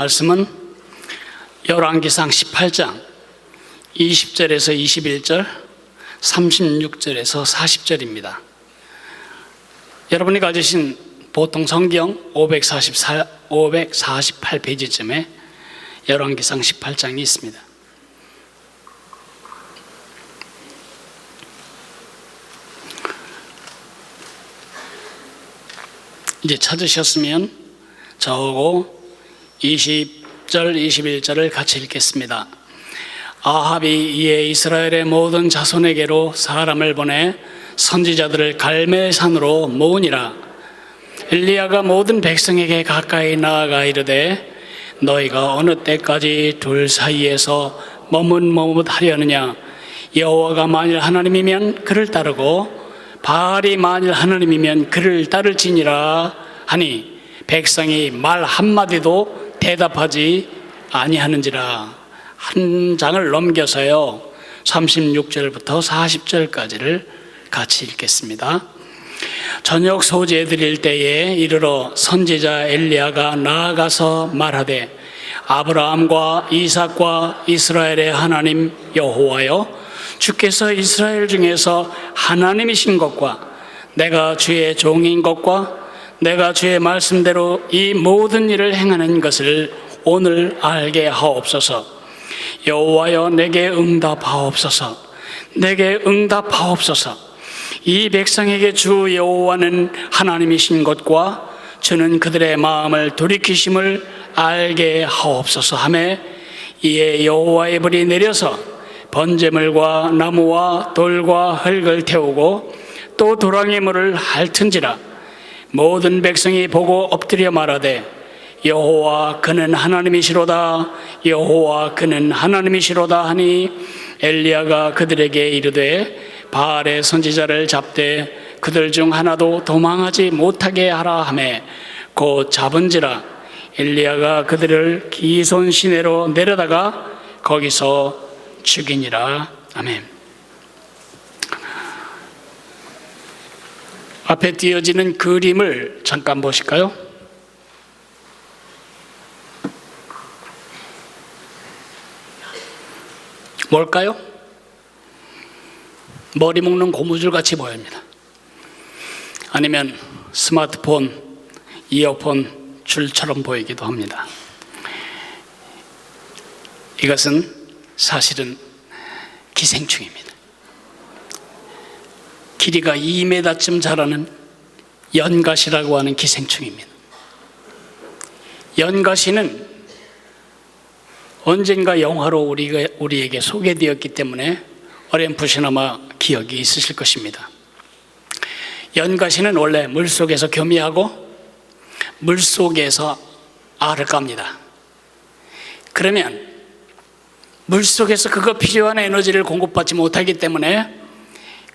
말씀은 열왕기상 18장 20절에서 21절, 36절에서 40절입니다. 여러분이 가지신 보통 성경 548페이지쯤에 열왕기상 18장이 있습니다. 이제 찾으셨으면 저하고 20절, 21절을 같이 읽겠습니다. 아합이 이에 이스라엘의 모든 자손에게로 사람을 보내 선지자들을 갈멜산으로 모으니라. 엘리야가 모든 백성에게 가까이 나아가 이르되 너희가 어느 때까지 둘 사이에서 머뭇머뭇하려느냐. 여호와가 만일 하나님이면 그를 따르고 바알이 만일 하나님이면 그를 따를지니라 하니 백성이 말 한마디도 대답하지 아니하는지라. 한 장을 넘겨서요 36절부터 40절까지를 같이 읽겠습니다. 저녁 소재 드릴 때에 이르러 선지자 엘리야가 나아가서 말하되 아브라함과 이삭과 이스라엘의 하나님 여호와여, 주께서 이스라엘 중에서 하나님이신 것과 내가 주의 종인 것과 내가 주의 말씀대로 이 모든 일을 행하는 것을 오늘 알게 하옵소서. 여호와여, 내게 응답하옵소서. 내게 응답하옵소서. 이 백성에게 주 여호와는 하나님이신 것과 주는 그들의 마음을 돌이키심을 알게 하옵소서 하매 이에 여호와의 불이 내려서 번제물과 나무와 돌과 흙을 태우고 또 도랑의 물을 핥은지라. 모든 백성이 보고 엎드려 말하되 여호와 그는 하나님이시로다, 여호와 그는 하나님이시로다 하니 엘리야가 그들에게 이르되 바알의 선지자를 잡되 그들 중 하나도 도망하지 못하게 하라 하매 곧 잡은지라. 엘리야가 그들을 기손 시내로 내려다가 거기서 죽이니라. 아멘. 앞에 띄어지는 그림을 잠깐 보실까요? 뭘까요? 머리 묶는 고무줄 같이 보입니다. 아니면 스마트폰, 이어폰 줄처럼 보이기도 합니다. 이것은 사실은 기생충입니다. 길이가 2m쯤 자라는 연가시라고 하는 기생충입니다. 연가시는 언젠가 영화로 우리에게 소개되었기 때문에 어렴풋이나마 기억이 있으실 것입니다. 연가시는 원래 물속에서 교미하고 물속에서 알을 깝니다. 그러면 물속에서 그거 필요한 에너지를 공급받지 못하기 때문에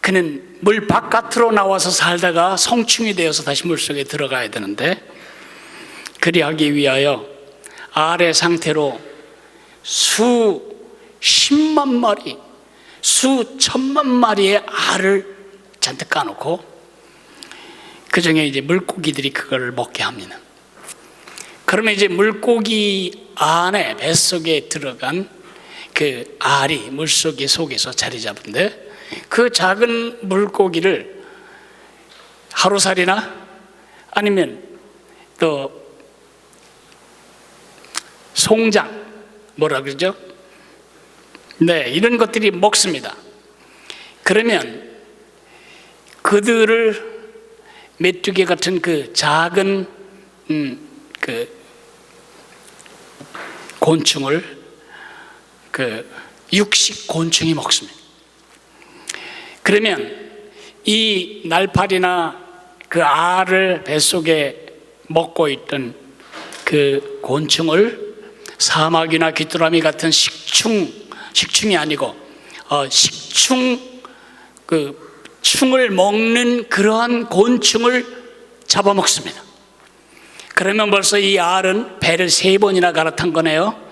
그는 물 바깥으로 나와서 살다가 성충이 되어서 다시 물속에 들어가야 되는데, 그리하기 위하여 알의 상태로 수십만 마리, 수천만 마리의 알을 잔뜩 까놓고 그 중에 이제 물고기들이 그걸 먹게 합니다. 그러면 이제 물고기 안에 뱃속에 들어간 그 알이 물속에 속에서 자리 잡은데, 그 작은 물고기를 하루살이나 아니면 또 송장, 뭐라 그러죠? 네, 이런 것들이 먹습니다. 그러면 그들을 메뚜기 같은 그 작은 그 곤충을 그 육식 곤충이 먹습니다. 그러면 이 날파리나 그 알을 뱃속에 먹고 있던 그 곤충을 사마귀나 귀뚜라미 같은 식충이 아니고 충을 먹는 그러한 곤충을 잡아먹습니다. 그러면 벌써 이 알은 배를 3번이나 갈아탄 거네요.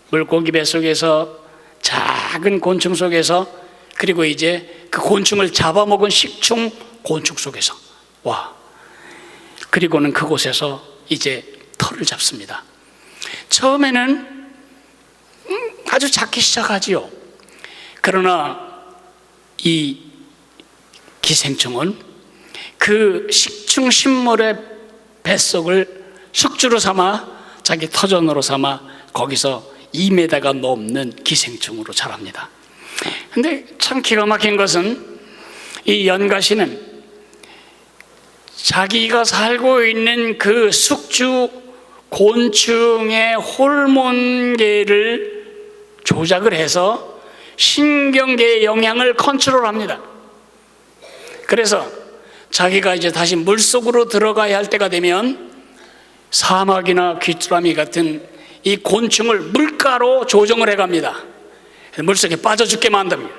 물고기 뱃속에서 작은 곤충 속에서, 그리고 이제 그 곤충을 잡아먹은 식충 곤충 속에서 그리고는 그곳에서 이제 털을 잡습니다. 처음에는 아주 작게 시작하지요. 그러나 이 기생충은 그 식충식물의 뱃속을 숙주로 삼아 자기 터전으로 삼아 거기서 2m가 넘는 기생충으로 자랍니다. 근데 참 기가 막힌 것은 이 연가시는 자기가 살고 있는 그 숙주 곤충의 호르몬계를 조작을 해서 신경계의 영향을 컨트롤합니다. 그래서 자기가 이제 다시 물속으로 들어가야 할 때가 되면 사막이나 귀뚜라미 같은 이 곤충을 물가로 조정을 해갑니다. 물속에 빠져 죽게 만듭니다.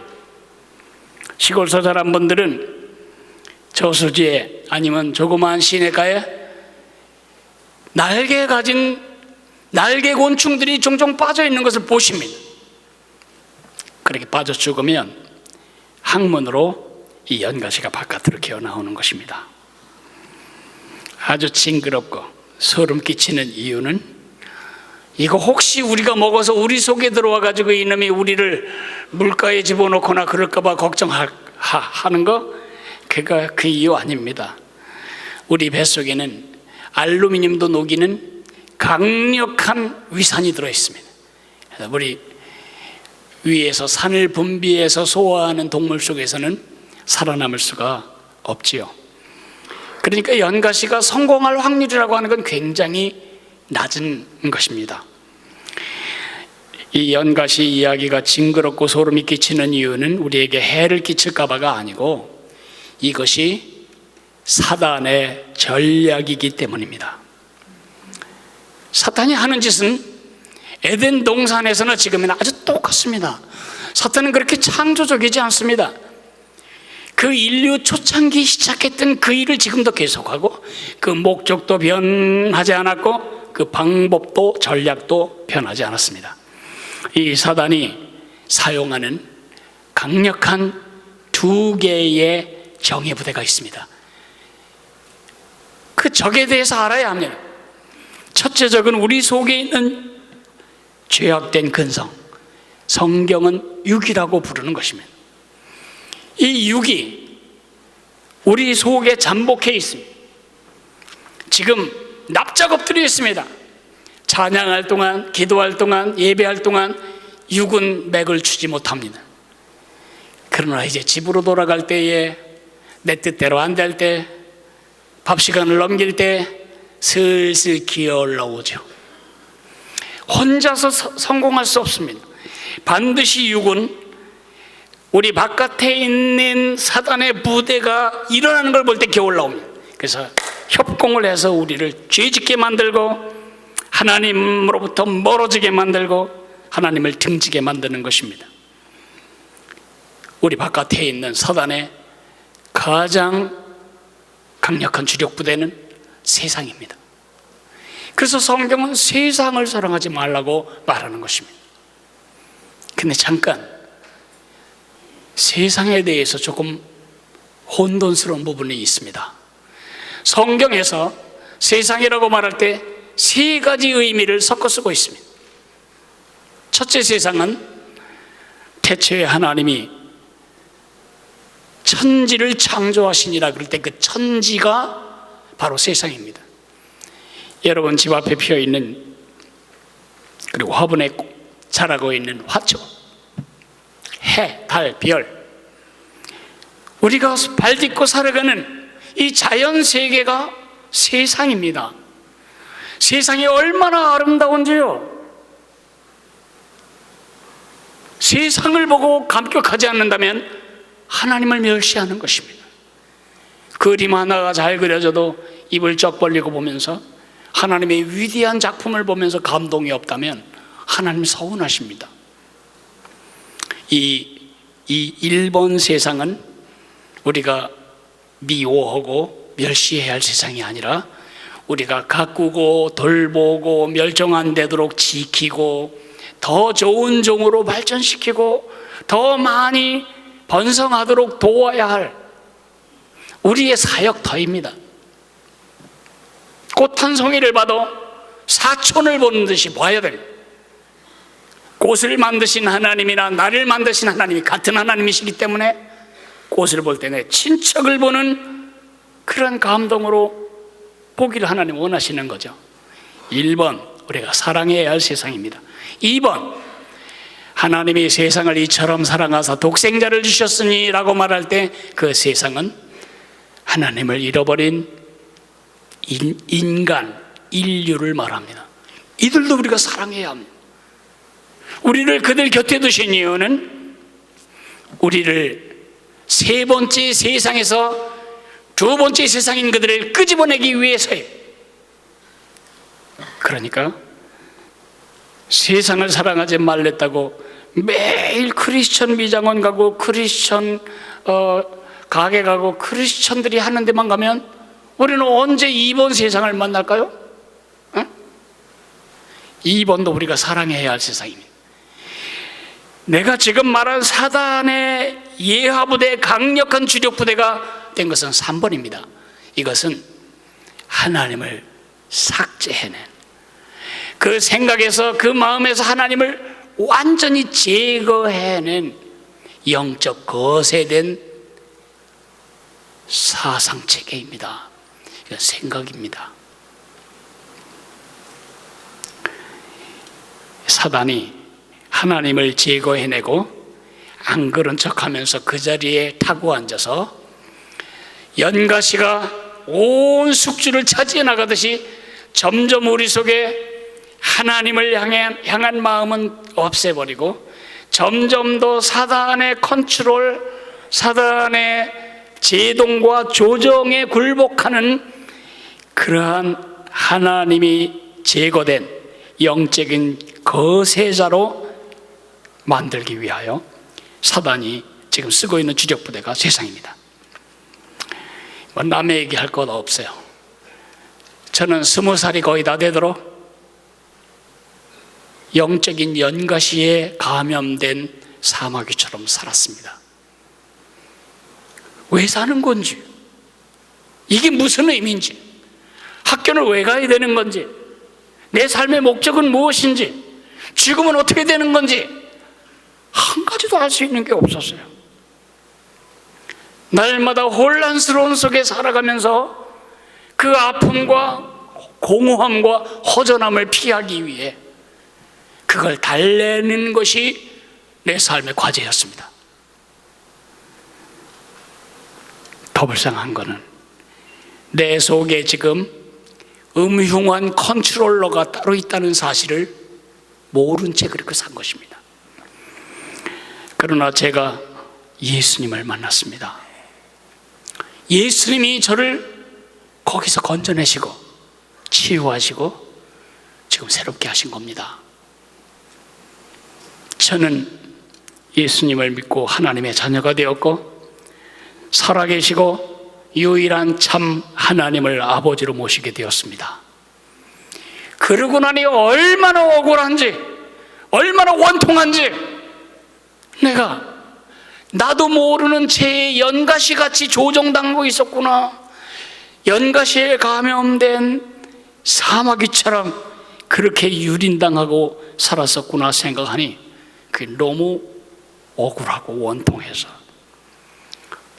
시골 사람 분들은 저수지에 아니면 조그마한 시냇가에 날개 가진 날개 곤충들이 종종 빠져 있는 것을 보십니다. 그렇게 빠져 죽으면 항문으로 이 연가시가 바깥으로 기어 나오는 것입니다. 아주 징그럽고 소름 끼치는 이유는 이거 혹시 우리가 먹어서 우리 속에 들어와 가지고 이놈이 우리를 물가에 집어넣거나 그럴까 봐 걱정하는 거, 그가 그 이유 아닙니다. 우리 뱃속에는 알루미늄도 녹이는 강력한 위산이 들어있습니다. 우리 위에서 산을 분비해서 소화하는 동물 속에서는 살아남을 수가 없지요. 그러니까 연가시가 성공할 확률이라고 하는 건 굉장히 낮은 것입니다. 이 연가시 이야기가 징그럽고 소름이 끼치는 이유는 우리에게 해를 끼칠까 봐가 아니고 이것이 사단의 전략이기 때문입니다. 사탄이 하는 짓은 에덴 동산에서나 지금은 아주 똑같습니다. 사탄은 그렇게 창조적이지 않습니다. 그 인류 초창기 시작했던 그 일을 지금도 계속하고 그 목적도 변하지 않았고 그 방법도 전략도 변하지 않았습니다. 이 사단이 사용하는 강력한 2개의 정예 부대가 있습니다. 그 적에 대해서 알아야 합니다. 첫째 적은 우리 속에 있는 죄악된 근성, 성경은 육이라고 부르는 것입니다. 이 육이 우리 속에 잠복해 있습니다. 지금 납작 엎드려 있습니다. 찬양할 동안, 기도할 동안, 예배할 동안 육은 맥을 추지 못합니다. 그러나 이제 집으로 돌아갈 때에 내 뜻대로 안 될 때, 밥 시간을 넘길 때 슬슬 기어 올라오죠. 혼자서 성공할 수 없습니다. 반드시 육은 우리 바깥에 있는 사단의 부대가 일어나는 걸 볼 때 기어 올라옵니다. 그래서 협공을 해서 우리를 죄짓게 만들고 하나님으로부터 멀어지게 만들고 하나님을 등지게 만드는 것입니다. 우리 바깥에 있는 사단의 가장 강력한 주력 부대는 세상입니다. 그래서 성경은 세상을 사랑하지 말라고 말하는 것입니다. 근데 잠깐 세상에 대해서 조금 혼돈스러운 부분이 있습니다. 성경에서 세상이라고 말할 때 3가지 의미를 섞어 쓰고 있습니다. 첫째, 세상은 태초에 하나님이 천지를 창조하시니라 그럴 때 그 천지가 바로 세상입니다. 여러분 집 앞에 피어 있는 그리고 화분에 자라고 있는 화초, 해, 달, 별, 우리가 발딛고 살아가는 이 자연 세계가 세상입니다. 세상이 얼마나 아름다운지요. 세상을 보고 감격하지 않는다면 하나님을 멸시하는 것입니다. 그림 하나가 잘 그려져도 입을 쩍 벌리고 보면서 하나님의 위대한 작품을 보면서 감동이 없다면 하나님 서운하십니다. 이 일본 세상은 우리가 미워하고 멸시해야 할 세상이 아니라 우리가 가꾸고 돌보고 멸종안 되도록 지키고 더 좋은 종으로 발전시키고 더 많이 번성하도록 도와야 할 우리의 사역터입니다. 꽃 한 송이를 봐도 사촌을 보는 듯이 봐야 돼요. 꽃을 만드신 하나님이나 나를 만드신 하나님이 같은 하나님이시기 때문에 꽃을 볼 때 내 친척을 보는 그런 감동으로 보기를 하나님 원하시는 거죠. 1번, 우리가 사랑해야 할 세상입니다. 2번, 하나님이 세상을 이처럼 사랑하사 독생자를 주셨으니 라고 말할 때 그 세상은 하나님을 잃어버린 인간, 인류를 말합니다. 이들도 우리가 사랑해야 합니다. 우리를 그들 곁에 두신 이유는 우리를 세 번째 세상에서 두 번째 세상인 그들을 끄집어내기 위해서예요. 그러니까 세상을 사랑하지 말랬다고 매일 크리스천 미장원 가고 크리스천 가게 가고 크리스천들이 하는 데만 가면 우리는 언제 2번 세상을 만날까요? 2번도 우리가 사랑해야 할 세상입니다. 내가 지금 말한 사단의 예하부대, 강력한 주력부대가 된 것은 3번입니다. 이것은 하나님을 삭제해낸, 그 생각에서 그 마음에서 하나님을 완전히 제거해낸 영적 거세된 사상체계입니다. 이건 생각입니다. 사단이 하나님을 제거해내고 안 그런 척하면서 그 자리에 타고 앉아서 연가시가 온 숙주를 차지해 나가듯이 점점 우리 속에 하나님을 향한 마음은 없애버리고 점점 더 사단의 컨트롤, 사단의 제동과 조정에 굴복하는 그러한 하나님이 제거된 영적인 거세자로 만들기 위하여 사단이 지금 쓰고 있는 주력부대가 세상입니다. 남의 얘기할 것 없어요. 저는 20살이 거의 다 되도록 영적인 연가시에 감염된 사마귀처럼 살았습니다. 왜 사는 건지, 이게 무슨 의미인지, 학교를 왜 가야 되는 건지, 내 삶의 목적은 무엇인지, 지금은 어떻게 되는 건지 한 가지도 알 수 있는 게 없었어요. 날마다 혼란스러운 속에 살아가면서 그 아픔과 공허함과 허전함을 피하기 위해 그걸 달래는 것이 내 삶의 과제였습니다. 더 불쌍한 거는 내 속에 지금 음흉한 컨트롤러가 따로 있다는 사실을 모른 채 그렇게 산 것입니다. 그러나 제가 예수님을 만났습니다. 예수님이 저를 거기서 건져내시고 치유하시고 지금 새롭게 하신 겁니다. 저는 예수님을 믿고 하나님의 자녀가 되었고 살아계시고 유일한 참 하나님을 아버지로 모시게 되었습니다. 그러고 나니 얼마나 억울한지, 얼마나 원통한지, 내가 나도 모르는 제 연가시 같이 조종당하고 있었구나, 연가시에 감염된 사마귀처럼 그렇게 유린당하고 살았었구나 생각하니 그게 너무 억울하고 원통해서,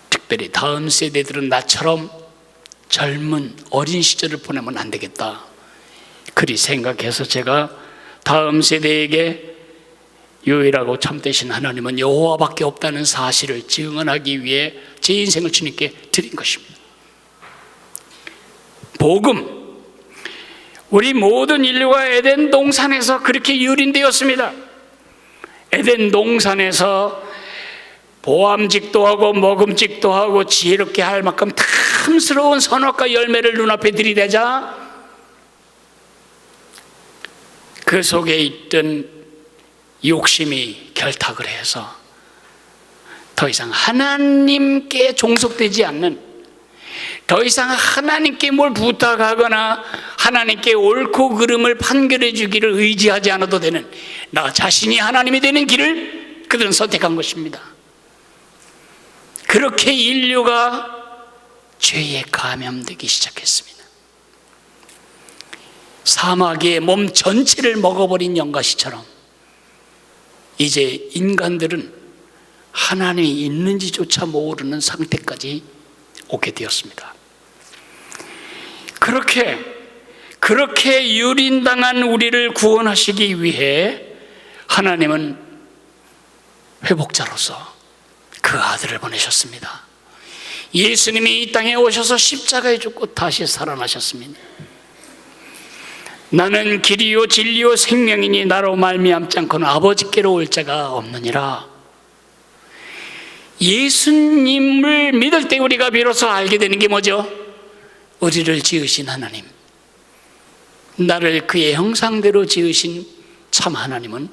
특별히 다음 세대들은 나처럼 젊은 어린 시절을 보내면 안 되겠다 그리 생각해서 제가 다음 세대에게 유일하고 참되신 하나님은 여호와밖에 없다는 사실을 증언하기 위해 제 인생을 주님께 드린 것입니다. 복음, 우리 모든 인류가 에덴 동산에서 그렇게 유린되었습니다. 에덴 동산에서 보암직도 하고 먹음직도 하고 지혜롭게 할 만큼 탐스러운 선악과 열매를 눈앞에 들이대자 그 속에 있던 욕심이 결탁을 해서 더 이상 하나님께 종속되지 않는, 더 이상 하나님께 뭘 부탁하거나 하나님께 옳고 그름을 판결해 주기를 의지하지 않아도 되는 나 자신이 하나님이 되는 길을 그들은 선택한 것입니다. 그렇게 인류가 죄에 감염되기 시작했습니다. 사마귀의 몸 전체를 먹어버린 연가시처럼 이제 인간들은 하나님이 있는지조차 모르는 상태까지 오게 되었습니다. 그렇게 유린당한 우리를 구원하시기 위해 하나님은 회복자로서 그 아들을 보내셨습니다. 예수님이 이 땅에 오셔서 십자가에 죽고 다시 살아나셨습니다. 나는 길이요 진리요 생명이니 나로 말미암지 않고는 아버지께로 올 자가 없느니라. 예수님을 믿을 때 우리가 비로소 알게 되는 게 뭐죠? 우리를 지으신 하나님, 나를 그의 형상대로 지으신 참 하나님은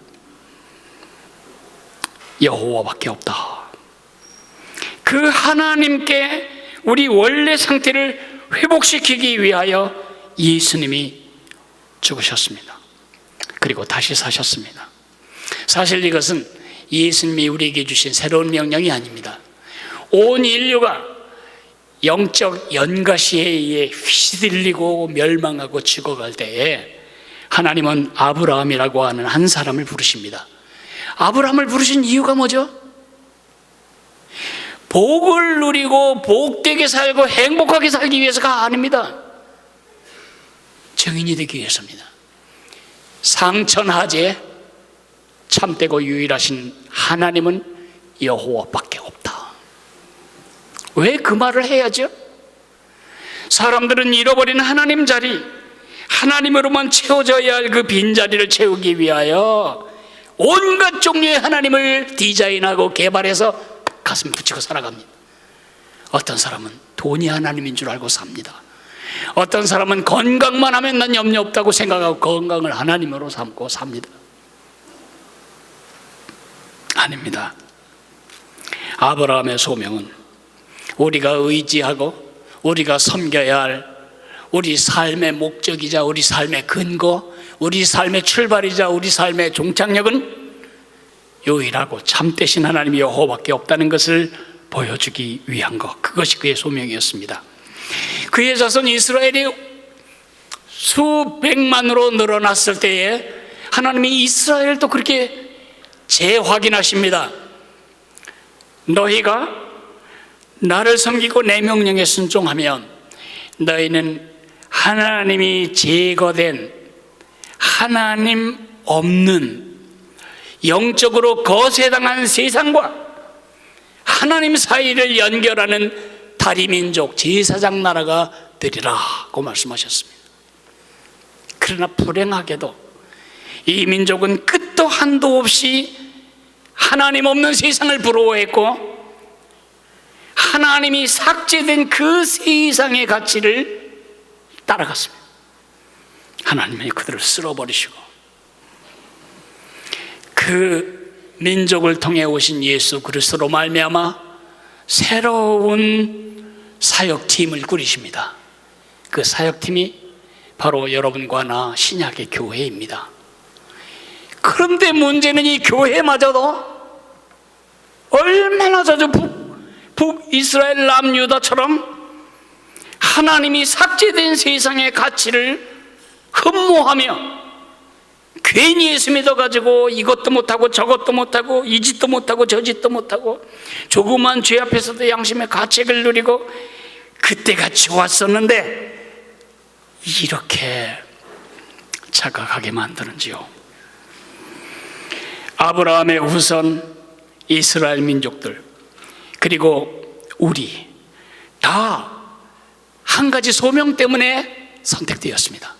여호와밖에 없다. 그 하나님께 우리 원래 상태를 회복시키기 위하여 예수님이 죽으셨습니다. 그리고 다시 사셨습니다. 사실 이것은 예수님이 우리에게 주신 새로운 명령이 아닙니다. 온 인류가 영적 연가시에 의해 휘둘리고 멸망하고 죽어갈 때에 하나님은 아브라함이라고 하는 한 사람을 부르십니다. 아브라함을 부르신 이유가 뭐죠? 복을 누리고 복되게 살고 행복하게 살기 위해서가 아닙니다. 증인이 되기 위해서입니다. 상천하제 참되고 유일하신 하나님은 여호와밖에 없다. 왜 그 말을 해야죠? 사람들은 잃어버린 하나님 자리, 하나님으로만 채워져야 할 그 빈자리를 채우기 위하여 온갖 종류의 하나님을 디자인하고 개발해서 가슴 붙이고 살아갑니다. 어떤 사람은 돈이 하나님인 줄 알고 삽니다. 어떤 사람은 건강만 하면 난 염려 없다고 생각하고 건강을 하나님으로 삼고 삽니다. 아닙니다. 아브라함의 소명은 우리가 의지하고 우리가 섬겨야 할 우리 삶의 목적이자 우리 삶의 근거, 우리 삶의 출발이자 우리 삶의 종착역은 유일하고 참되신 하나님 여호와밖에 없다는 것을 보여주기 위한 것, 그것이 그의 소명이었습니다. 그의 자손 이스라엘이 수백만으로 늘어났을 때에 하나님이 이스라엘도 그렇게 재확인하십니다. 너희가 나를 섬기고 내 명령에 순종하면 너희는 하나님이 제거된 하나님 없는 영적으로 거세당한 세상과 하나님 사이를 연결하는 다리민족 제사장 나라가 되리라고 말씀하셨습니다. 그러나 불행하게도 이 민족은 끝도 한도 없이 하나님 없는 세상을 부러워했고 하나님이 삭제된 그 세상의 가치를 따라갔습니다. 하나님이 그들을 쓸어버리시고 그 민족을 통해 오신 예수 그리스도로 말미암아 새로운 사역팀을 꾸리십니다. 그 사역팀이 바로 여러분과 나 신약의 교회입니다. 그런데 문제는 이 교회마저도 얼마나 자주 북이스라엘 남유다처럼 하나님이 삭제된 세상의 가치를 흠모하며 괜히 예수 믿어가지고 이것도 못하고 저것도 못하고 이 짓도 못하고 저 짓도 못하고 조그만 죄 앞에서도 양심의 가책을 누리고 그때가 좋았었는데 이렇게 착각하게 만드는지요. 아브라함의 후손 이스라엘 민족들 그리고 우리 다 한 가지 소명 때문에 선택되었습니다.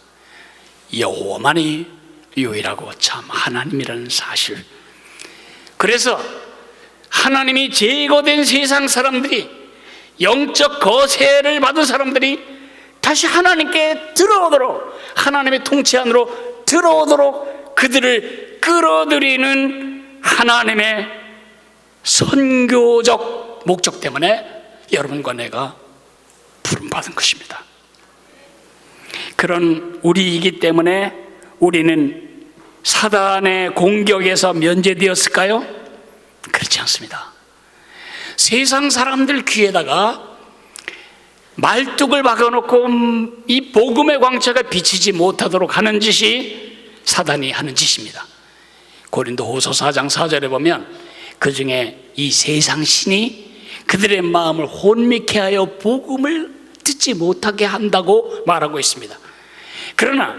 여호와만이 유일하고 참 하나님이라는 사실. 그래서 하나님이 제거된 세상 사람들이, 영적 거세를 받은 사람들이 다시 하나님께 들어오도록, 하나님의 통치 안으로 들어오도록 그들을 끌어들이는 하나님의 선교적 목적 때문에 여러분과 내가 부름받은 것입니다. 그런 우리이기 때문에 우리는 사단의 공격에서 면제되었을까요? 그렇지 않습니다. 세상 사람들 귀에다가 말뚝을 박아놓고 이 복음의 광채가 비치지 못하도록 하는 짓이 사단이 하는 짓입니다. 고린도후서 4장 4절에 보면 그 중에 이 세상 신이 그들의 마음을 혼미케 하여 복음을 듣지 못하게 한다고 말하고 있습니다. 그러나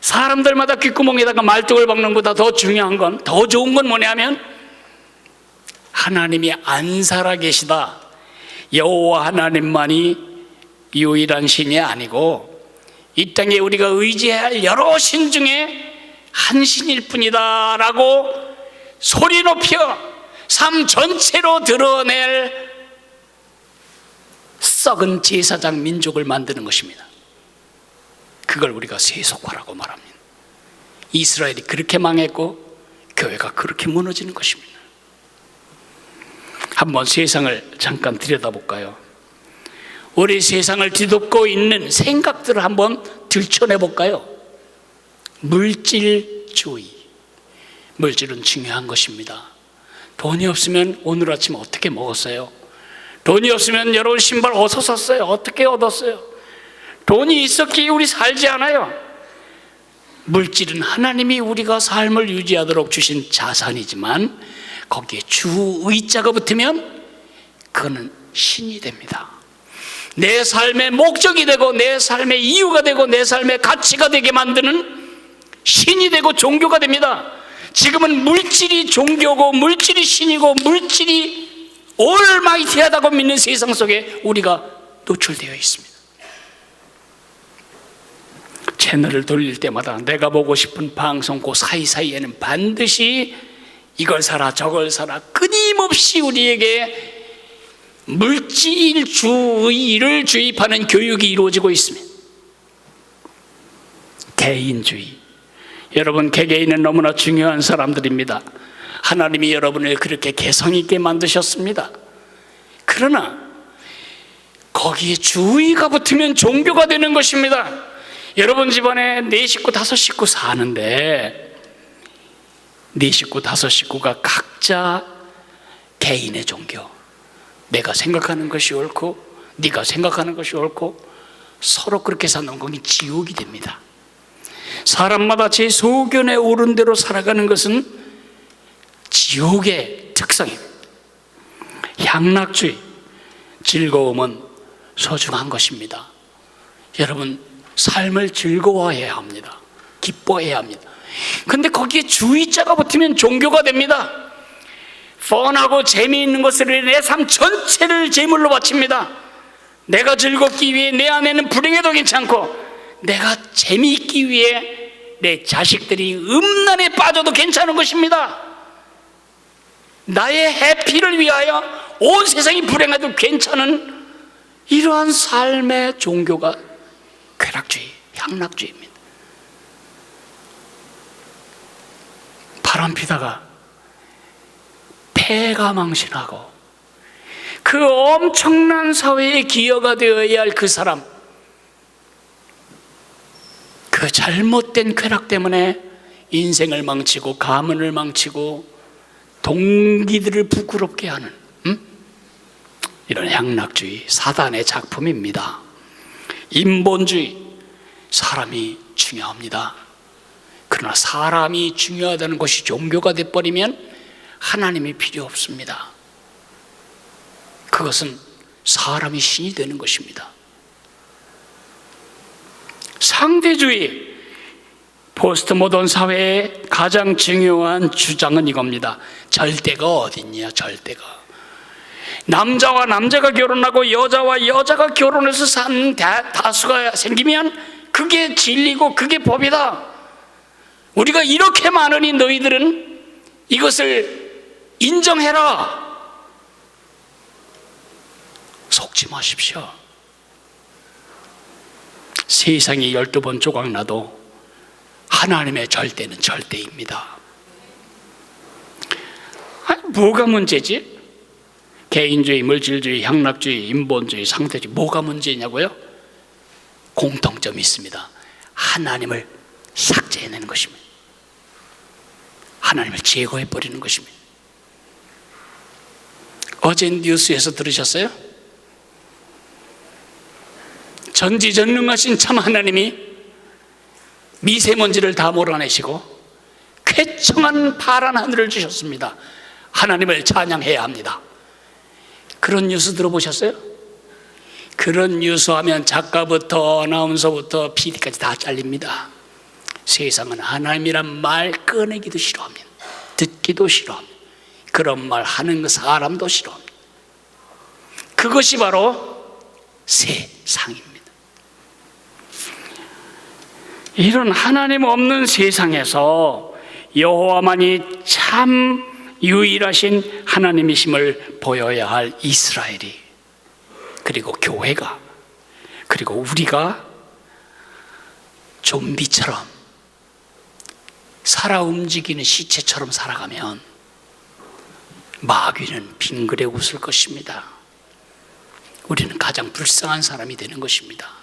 사람들마다 귓구멍에다가 말뚝을 박는 것보다 더 중요한 건, 더 좋은 건 뭐냐면 하나님이 안 살아계시다, 여호와 하나님만이 유일한 신이 아니고 이 땅에 우리가 의지해야 할 여러 신 중에 한 신일 뿐이다 라고 소리 높여 삶 전체로 드러낼 썩은 제사장 민족을 만드는 것입니다. 그걸 우리가 세속화라고 말합니다. 이스라엘이 그렇게 망했고 교회가 그렇게 무너지는 것입니다. 한번 세상을 잠깐 들여다볼까요? 우리 세상을 뒤덮고 있는 생각들을 한번 들춰내볼까요? 물질주의. 물질은 중요한 것입니다. 돈이 없으면 오늘 아침 어떻게 먹었어요? 돈이 없으면 여러분 신발 어디서 샀어요? 어떻게 얻었어요? 돈이 있었기에 우리 살지 않아요. 물질은 하나님이 우리가 삶을 유지하도록 주신 자산이지만 거기에 주의자가 붙으면 그거는 신이 됩니다. 내 삶의 목적이 되고 내 삶의 이유가 되고 내 삶의 가치가 되게 만드는 신이 되고 종교가 됩니다. 지금은 물질이 종교고 물질이 신이고 물질이 올마이티하다고 믿는 세상 속에 우리가 노출되어 있습니다. 채널을 돌릴 때마다 내가 보고 싶은 방송 그 사이사이에는 반드시 이걸 사라 저걸 사라 끊임없이 우리에게 물질주의를 주입하는 교육이 이루어지고 있습니다. 개인주의. 여러분, 개개인은 너무나 중요한 사람들입니다. 하나님이 여러분을 그렇게 개성 있게 만드셨습니다. 그러나 거기에 주의가 붙으면 종교가 되는 것입니다. 여러분 집안에 4식구 5식구 사는데 4식구 5식구가 각자 개인의 종교, 내가 생각하는 것이 옳고 네가 생각하는 것이 옳고 서로 그렇게 사는 건 지옥이 됩니다. 사람마다 제 소견에 옳은 대로 살아가는 것은 지옥의 특성입니다. 향락주의, 즐거움은 소중한 것입니다. 여러분, 삶을 즐거워해야 합니다. 기뻐해야 합니다. 그런데 거기에 주의자가 붙으면 종교가 됩니다. 뻔하고 재미있는 것을 위해 내 삶 전체를 제물로 바칩니다. 내가 즐겁기 위해 내 아내는 불행해도 괜찮고 내가 재미있기 위해 내 자식들이 음란에 빠져도 괜찮은 것입니다. 나의 해피를 위하여 온 세상이 불행해도 괜찮은 이러한 삶의 종교가 쾌락주의, 향락주의입니다. 바람피다가 폐가 망신하고 그 엄청난 사회의 기여가 되어야 할 그 사람, 그 잘못된 쾌락 때문에 인생을 망치고 가문을 망치고 동기들을 부끄럽게 하는 이런 향락주의, 사단의 작품입니다. 인본주의, 사람이 중요합니다. 그러나 사람이 중요하다는 것이 종교가 돼버리면 하나님이 필요 없습니다. 그것은 사람이 신이 되는 것입니다. 상대주의, 포스트 모던 사회의 가장 중요한 주장은 이겁니다. 절대가 어딨냐, 절대가. 남자와 남자가 결혼하고 여자와 여자가 결혼해서 사는 다수가 생기면 그게 진리고 그게 법이다. 우리가 이렇게 많으니 너희들은 이것을 인정해라. 속지 마십시오. 세상이 12번 조각나도 하나님의 절대는 절대입니다. 아니, 뭐가 문제지? 개인주의, 물질주의, 향락주의, 인본주의, 상대주의, 뭐가 문제냐고요? 공통점이 있습니다. 하나님을 삭제해내는 것입니다. 하나님을 제거해버리는 것입니다. 어제 뉴스에서 들으셨어요? 전지전능하신 참 하나님이 미세먼지를 다 몰아내시고 쾌청한 파란 하늘을 주셨습니다. 하나님을 찬양해야 합니다. 그런 뉴스 들어보셨어요? 그런 뉴스 하면 작가부터 아나운서부터 PD까지 다 잘립니다. 세상은 하나님이란 말 꺼내기도 싫어합니다. 듣기도 싫어합니다. 그런 말 하는 사람도 싫어합니다. 그것이 바로 세상입니다. 이런 하나님 없는 세상에서 여호와만이 참 유일하신 하나님이심을 보여야 할 이스라엘이, 그리고 교회가, 그리고 우리가 좀비처럼 살아 움직이는 시체처럼 살아가면 마귀는 빙그레 웃을 것입니다. 우리는 가장 불쌍한 사람이 되는 것입니다.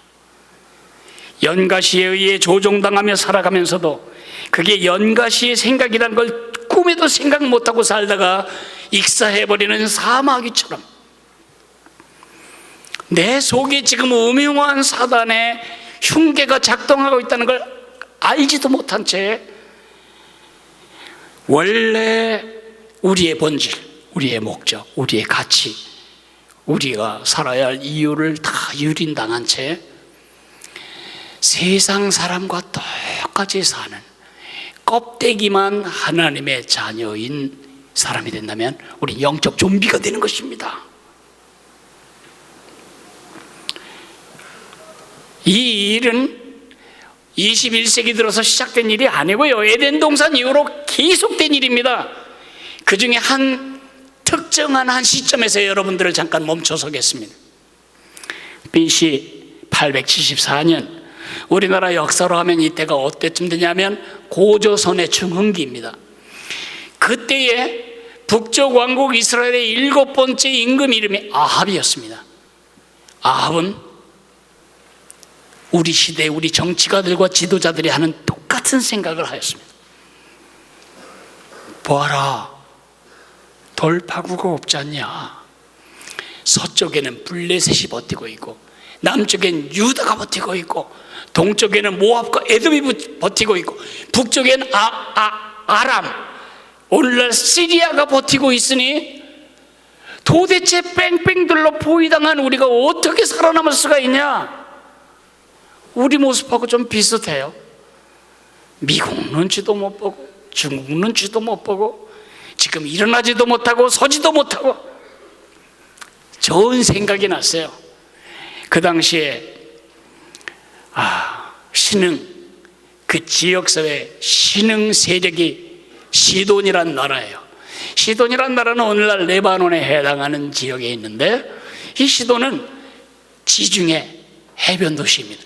연가시에 의해 조종당하며 살아가면서도 그게 연가시의 생각이란 걸 꿈에도 생각 못하고 살다가 익사해버리는 사마귀처럼 내 속에 지금 음흉한 사단의 흉계가 작동하고 있다는 걸 알지도 못한 채 원래 우리의 본질, 우리의 목적, 우리의 가치, 우리가 살아야 할 이유를 다 유린당한 채 세상 사람과 똑같이 사는 껍데기만 하나님의 자녀인 사람이 된다면 우리 영적 좀비가 되는 것입니다. 이 일은 21세기 들어서 시작된 일이 아니고요, 에덴 동산 이후로 계속된 일입니다. 그 중에 한 특정한 한 시점에서 여러분들을 잠깐 멈춰서겠습니다. BC 874년, 우리나라 역사로 하면 이때가 어때쯤 되냐면 고조선의 중흥기입니다. 그때에 북쪽 왕국 이스라엘의 7번째 임금 이름이 아합이었습니다. 아합은 우리 시대 우리 정치가들과 지도자들이 하는 똑같은 생각을 하였습니다. 보아라, 돌파구가 없지 않냐. 서쪽에는 블레셋이 버티고 있고 남쪽엔 유다가 버티고 있고 동쪽에는 모압과 에돔이 버티고 있고 북쪽에는 아람, 오늘날 시리아가 버티고 있으니 도대체 뺑뺑 둘러 포위당한 우리가 어떻게 살아남을 수가 있냐? 우리 모습하고 좀 비슷해요. 미국 눈치도 못 보고 중국 눈치도 못 보고 지금 일어나지도 못하고 서지도 못하고 좋은 생각이 났어요. 그 당시에 신흥, 그 지역사회 신흥 세력이 시돈이란 나라예요. 시돈이란 나라는 오늘날 레바논에 해당하는 지역에 있는데 이 시돈은 지중해 해변 도시입니다.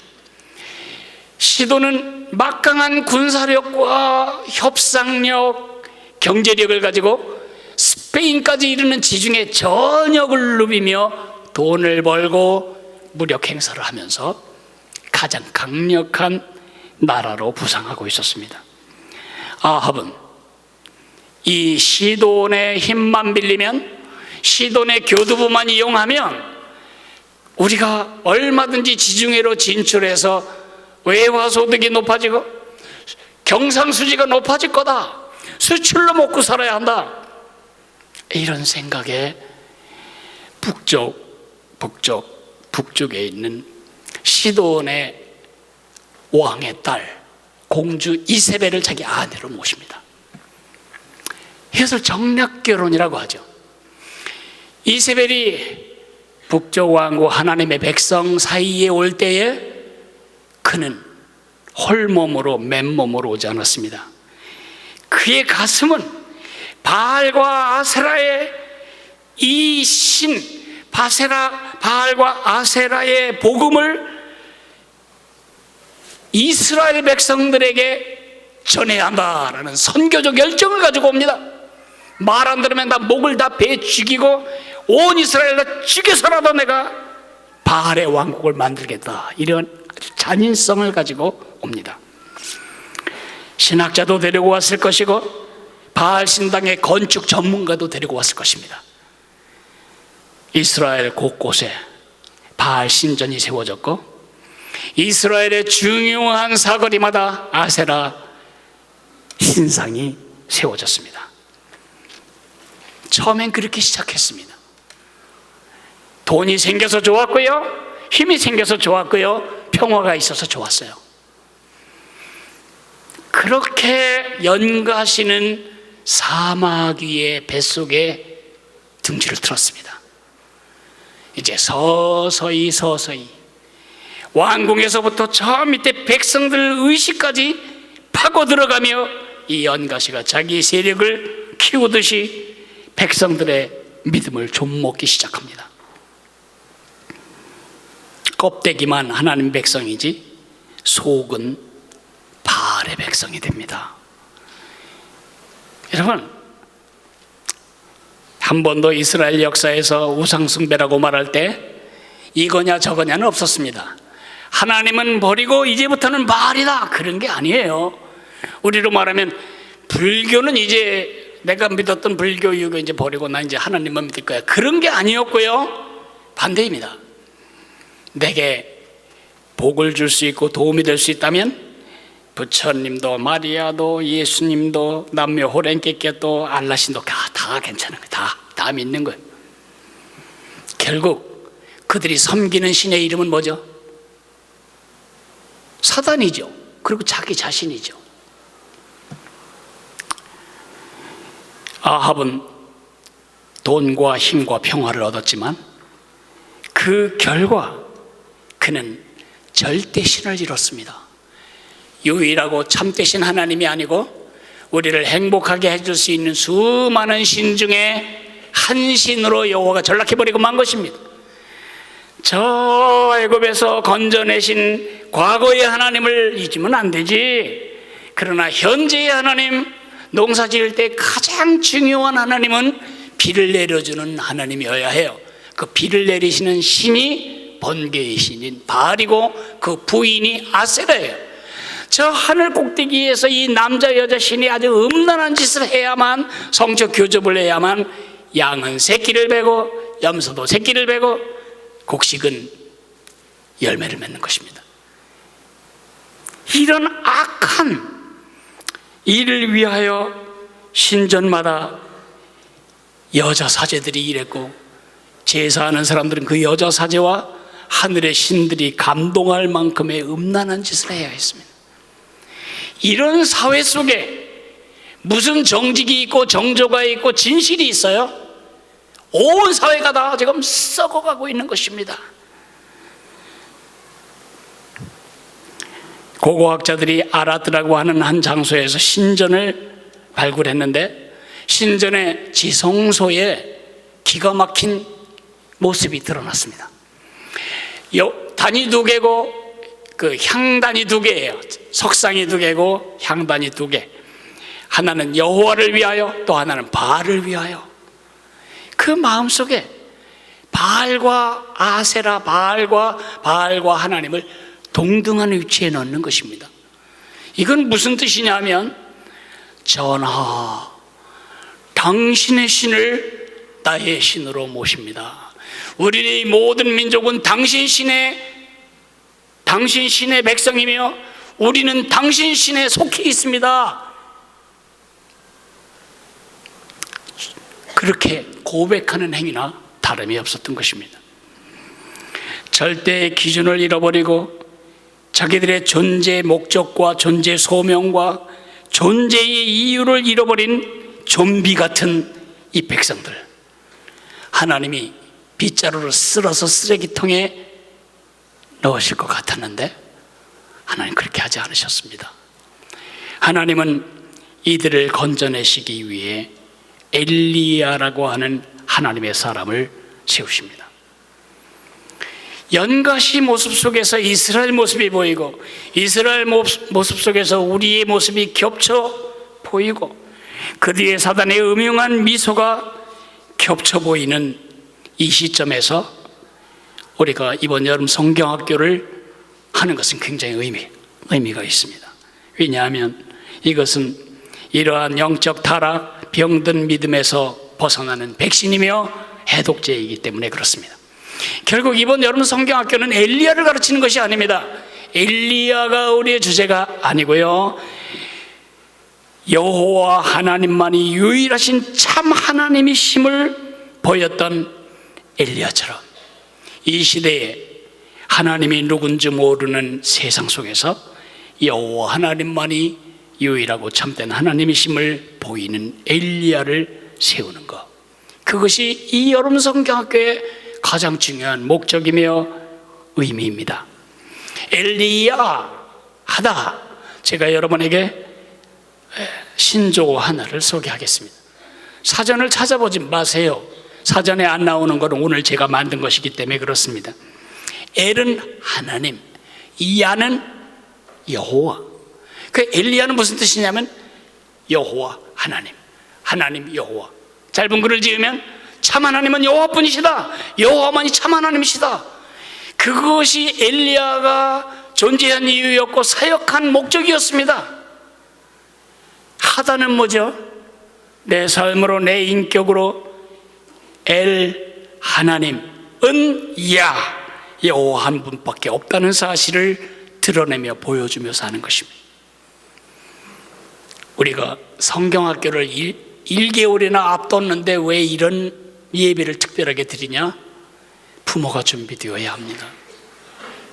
시돈은 막강한 군사력과 협상력, 경제력을 가지고 스페인까지 이르는 지중해 전역을 누비며 돈을 벌고 무력 행사를 하면서 가장 강력한 나라로 부상하고 있었습니다. 아합은 이 시돈의 힘만 빌리면, 시돈의 교두보만 이용하면 우리가 얼마든지 지중해로 진출해서 외화소득이 높아지고 경상수지가 높아질 거다, 수출로 먹고 살아야 한다, 이런 생각에 북쪽에 있는 시돈의 왕의 딸 공주 이세벨을 자기 아내로 모십니다. 이것을 정략결혼이라고 하죠. 이세벨이 북쪽 왕국 하나님의 백성 사이에 올 때에 그는 홀몸으로 맨몸으로 오지 않았습니다. 그의 가슴은 바알과 아세라의 이 신, 바알과 아세라의 복음을 이스라엘 백성들에게 전해야 한다라는 선교적 열정을 가지고 옵니다. 말 안 들으면 나 목을 다 베 죽이고 온 이스라엘을 죽여서라도 내가 바알의 왕국을 만들겠다, 이런 잔인성을 가지고 옵니다. 신학자도 데리고 왔을 것이고 바알 신당의 건축 전문가도 데리고 왔을 것입니다. 이스라엘 곳곳에 바알 신전이 세워졌고 이스라엘의 중요한 사거리마다 아세라 신상이 세워졌습니다. 처음엔 그렇게 시작했습니다. 돈이 생겨서 좋았고요, 힘이 생겨서 좋았고요, 평화가 있어서 좋았어요. 그렇게 연가시는 사막 위의 뱃속에 등지를 틀었습니다. 이제 서서히 왕궁에서부터 저 밑에 백성들 의식까지 파고 들어가며 이 연가시가 자기 세력을 키우듯이 백성들의 믿음을 좀먹기 시작합니다. 껍데기만 하나님 백성이지 속은 바알의 백성이 됩니다. 여러분, 한 번도 이스라엘 역사에서 우상숭배라고 말할 때 이거냐 저거냐는 없었습니다. 하나님은 버리고 이제부터는 바알이다, 그런 게 아니에요. 우리로 말하면 불교는 이제 내가 믿었던 불교 유교 이제 버리고 나 이제 하나님만 믿을 거야, 그런 게 아니었고요, 반대입니다. 내게 복을 줄 수 있고 도움이 될 수 있다면 부처님도 마리아도 예수님도 남묘 호랭깨깨도 알라신도 다 괜찮은 거예요. 다 믿는 거예요. 결국 그들이 섬기는 신의 이름은 뭐죠? 사단이죠. 그리고 자기 자신이죠. 아합은 돈과 힘과 평화를 얻었지만 그 결과 그는 절대신을 잃었습니다. 유일하고 참되신 하나님이 아니고 우리를 행복하게 해줄 수 있는 수많은 신 중에 한 신으로 여호와가 전락해버리고 만 것입니다. 저 애굽에서 건져내신 과거의 하나님을 잊으면 안 되지. 그러나 현재의 하나님, 농사 지을 때 가장 중요한 하나님은 비를 내려주는 하나님이어야 해요. 그 비를 내리시는 신이 번개의 신인 바알이고 그 부인이 아세라예요. 저 하늘 꼭대기에서 이 남자 여자 신이 아주 음란한 짓을 해야만, 성적 교접을 해야만 양은 새끼를 베고 염소도 새끼를 베고 곡식은 열매를 맺는 것입니다. 이런 악한 일을 위하여 신전마다 여자 사제들이 일했고, 제사하는 사람들은 그 여자 사제와 하늘의 신들이 감동할 만큼의 음란한 짓을 해야 했습니다. 이런 사회 속에 무슨 정직이 있고 정조가 있고 진실이 있어요? 온 사회가 다 지금 썩어가고 있는 것입니다. 고고학자들이 아라드라고 하는 한 장소에서 신전을 발굴했는데 신전의 지성소에 기가 막힌 모습이 드러났습니다. 단이 2개고 그 향단이 2개예요. 석상이 2개고 향단이 2개. 하나는 여호와를 위하여, 또 하나는 바알을 위하여. 그 마음속에 바알과 아세라, 바알과 하나님을 동등한 위치에 넣는 것입니다. 이건 무슨 뜻이냐면, 전하, 당신의 신을 나의 신으로 모십니다. 우리의 모든 민족은 당신 신의 백성이며 우리는 당신 신에 속해 있습니다. 그렇게 고백하는 행위나 다름이 없었던 것입니다. 절대의 기준을 잃어버리고 자기들의 존재 목적과 존재 소명과 존재의 이유를 잃어버린 좀비 같은 이 백성들, 하나님이 빗자루로 쓸어서 쓰레기통에 넣으실 것 같았는데 하나님 그렇게 하지 않으셨습니다. 하나님은 이들을 건져내시기 위해 엘리야라고 하는 하나님의 사람을 세우십니다. 연가시 모습 속에서 이스라엘 모습이 보이고, 이스라엘 모습 속에서 우리의 모습이 겹쳐 보이고, 그 뒤에 사단의 음흉한 미소가 겹쳐 보이는 이 시점에서 우리가 이번 여름 성경학교를 하는 것은 굉장히 의미가 있습니다. 왜냐하면 이것은 이러한 영적 타락, 병든 믿음에서 벗어나는 백신이며 해독제이기 때문에 그렇습니다. 결국 이번 여름 성경학교는 엘리야를 가르치는 것이 아닙니다. 엘리야가 우리의 주제가 아니고요, 여호와 하나님만이 유일하신 참 하나님이심을 보였던 엘리야처럼 이 시대에 하나님이 누군지 모르는 세상 속에서 여호와 하나님만이 유일하고 참된 하나님이심을 보이는 엘리야를 세우는 것, 그것이 이 여름 성경학교의 가장 중요한 목적이며 의미입니다. 엘리야 하다 제가 여러분에게 신조 하나를 소개하겠습니다. 사전을 찾아보지 마세요. 사전에 안 나오는 것은 오늘 제가 만든 것이기 때문에 그렇습니다. 엘은 하나님, 이야는 여호와. 그 엘리야는 무슨 뜻이냐면 여호와 하나님, 하나님 여호와. 짧은 글을 지으면 참 하나님은 여호와뿐이시다, 여호와만이 참 하나님이시다. 그것이 엘리야가 존재한 이유였고 사역한 목적이었습니다. 하다는 뭐죠? 내 삶으로, 내 인격으로 엘 하나님은 야 여호와 한 분밖에 없다는 사실을 드러내며 보여주며 사는 것입니다. 우리가 성경학교를 1개월이나 앞뒀는데 왜 이런 예배를 특별하게 드리냐? 부모가 준비되어야 합니다.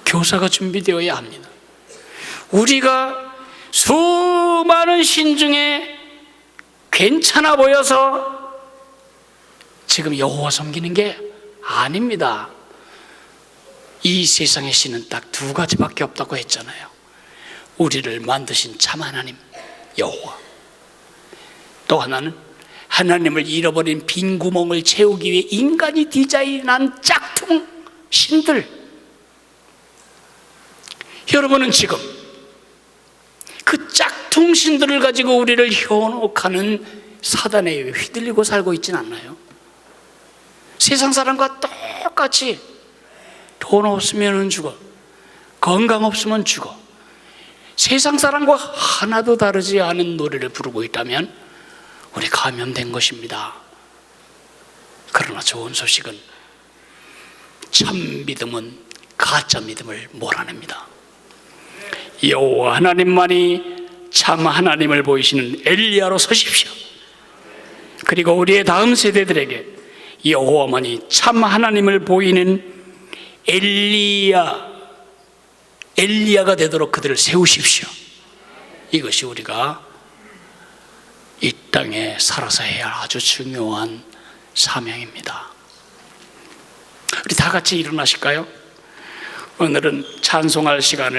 교사가 준비되어야 합니다. 우리가 수많은 신 중에 괜찮아 보여서 지금 여호와 섬기는 게 아닙니다. 이 세상의 신은 딱 두 가지밖에 없다고 했잖아요. 우리를 만드신 참 하나님 여호와, 또 하나는 하나님을 잃어버린 빈 구멍을 채우기 위해 인간이 디자인한 짝퉁 신들. 여러분은 지금 그 짝퉁 신들을 가지고 우리를 현혹하는 사단에 휘둘리고 살고 있지는 않나요? 세상 사람과 똑같이 돈 없으면 죽어, 건강 없으면 죽어, 세상 사람과 하나도 다르지 않은 노래를 부르고 있다면 우리 감염된 것입니다. 그러나 좋은 소식은 참 믿음은 가짜 믿음을 몰아냅니다. 여호와 하나님만이 참 하나님을 보이시는 엘리야로 서십시오. 그리고 우리의 다음 세대들에게 여호와만이 참 하나님을 보이는 엘리야가 되도록 그들을 세우십시오. 이것이 우리가 이 땅에 살아서 해야 할 아주 중요한 사명입니다. 우리 다 같이 일어나실까요? 오늘은 찬송할 시간을